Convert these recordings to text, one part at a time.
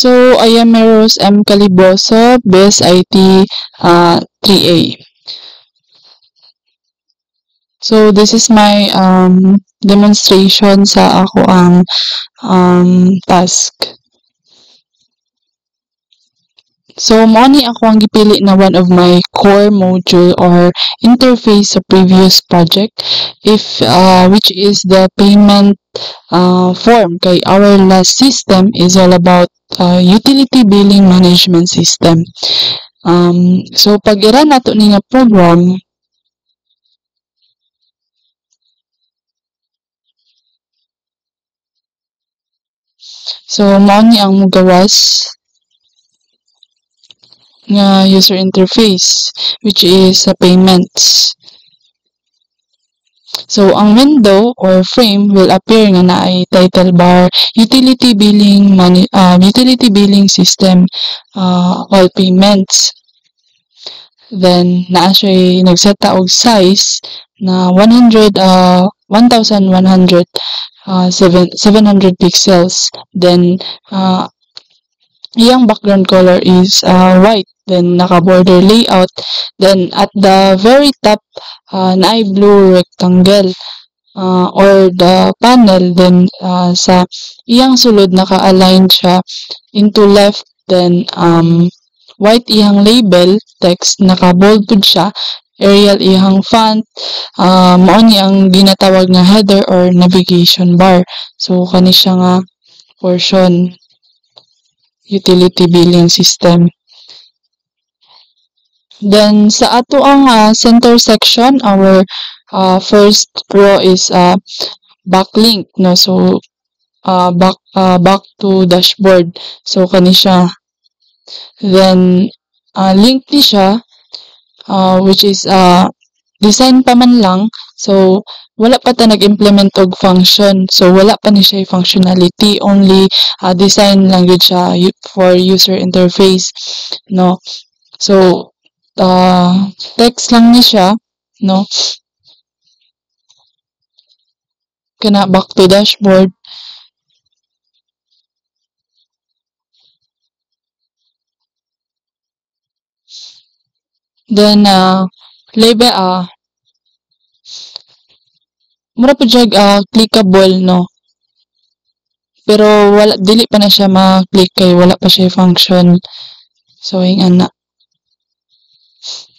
So, I am Meros M. Caliboso, BSIT 3A. So, this is my demonstration sa ako ang task. So, mao ni ako ang gipili na one of my core module or interface sa previous project, which is the payment form. Kay our last system is all about utility billing management system. So, pag-ira nato ni nga program, so mao ni ang mugawas nga user interface, which is payments. So, ang window or frame will appear nga naay title bar, utility billing system, all payments. Then, naa siya nagseta og size na 1,100 700 pixels. Then, iyang background color is white. Then, naka-border layout. Then, at the very top, naay blue rectangle or the panel. Then, sa iyang sulod, naka-align siya into left. Then, white iyang label, text, naka-bold pud siya. Arial iyang font, mao ni ang ginatawag nga header or navigation bar. So, kani siya nga portion, utility billing system. Then, sa ato ang center section, our first row is backlink, no? So, back to dashboard. So, kani siya. Then, link ni siya, which is design pa man lang. So, wala pa ta nag-implement og function. So, wala pa ni siya functionality. Only design lang yun siya for user interface, no? So, text lang ni siya, no? Kana back to dashboard. Then, label, mura po siya clickable, no? Pero wala, dili pa na siya ma-click kay wala pa siya function. So, yung ana.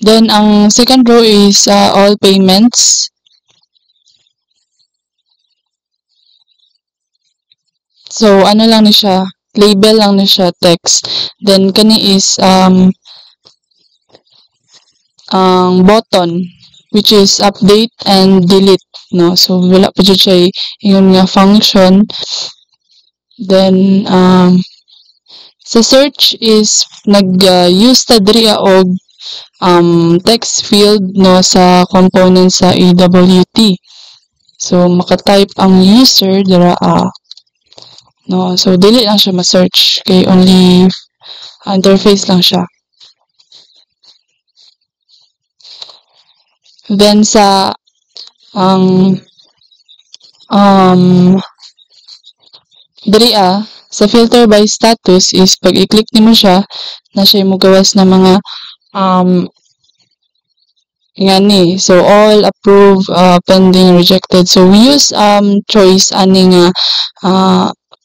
Then, ang second row is all payments. So, ano lang ni siya, label lang ni siya, text. Then, kani is ang button, which is update and delete, no? So, wala pa siya yung nga function. Then, sa search is nag-use ta diri og text field, no, sa component sa AWT. So, maka-type ang user dira no. So, dili lang siya ma-search kay only interface lang siya. Then, sa diri sa filter by status is pag i-click nimo siya, na siya mugawas na mga ngani. So, all approve, pending, rejected. So, we use choice ani nga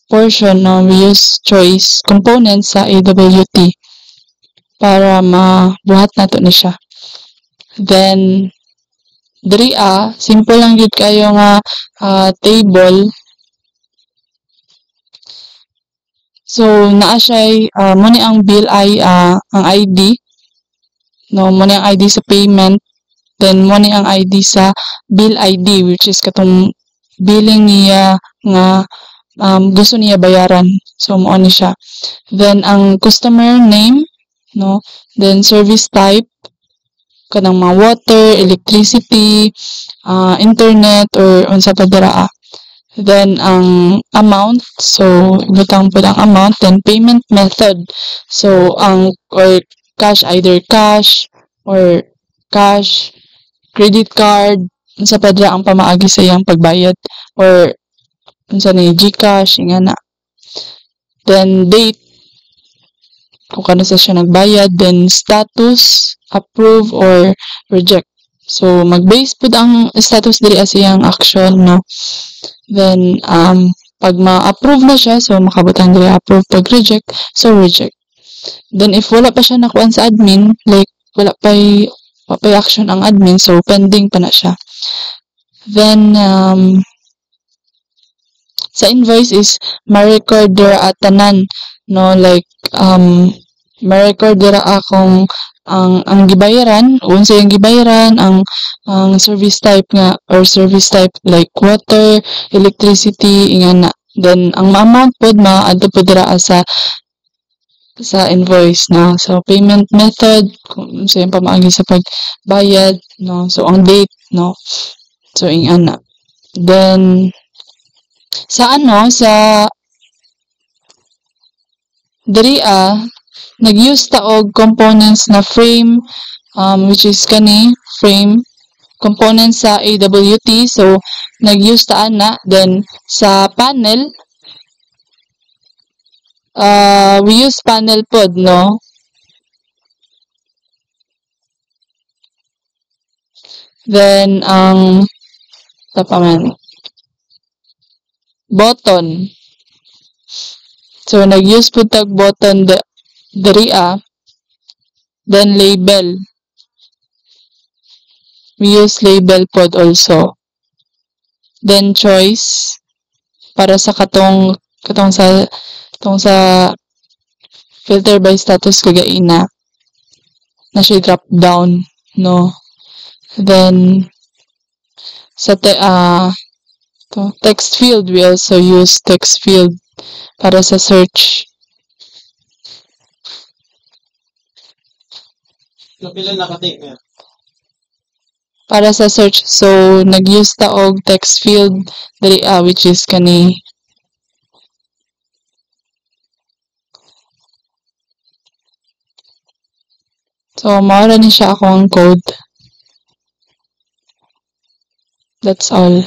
portion, no? We use choice component sa AWT para mabuhat nato ni siya. Then, diri simple lang gid kayo nga table. So, naa siya mo ni ang bill ang ID, no? Mo ni ang ID sa payment. Then, mo ni ang ID sa bill ID, which is katong billing niya nga gusto niya bayaran. So, mo ni siya. Then, ang customer name, no? Then, service type, kanang mga water, electricity, internet, or unsa pa dira. Then, ang amount, so, butang po ang amount. Then, payment method. So, or cash, either cash, or cash, credit card, unsa pa dira ang pamaagi sa iyang pagbayad, or unsa ni GCash, ingana. Then, date, kung kano sa siya nagbayad, then status, approve or reject. So mag-base pud ang status diri as iyang action, no. Then pag ma-approve na siya, so makabutang diri approve, pag reject, so reject. Then if wala pa siya nakuan sa admin, like wala pa'y action ang admin, so pending pa na siya. Then sa invoice is ma-record dira tanan, no, like ma-record dira akong ang gibayaran, unsa yung gibayaran, ang service type nga or service type like water, electricity, ingana. Then ang amount pod ma-adto pod dira sa invoice, no. So payment method, kung unsa yung pamaagi sa pagbayad, no. So ang date, no. So ingana. Then sa diri nag-use ta og components na frame, which is kani frame components sa AWT, so nag-use ta ana. Then sa panel, we use panel pod, no. Then tapaman button, so nag-use pud tag button diri then label, we use label pod also. Then choice, para sa katong sa filter by status kagaina na siya drop down, no. Then sa text field, we also use text field para sa search. Para sa search, so nag-use ta og text field diri which is kani. So mao ra ni siya akong code. That's all.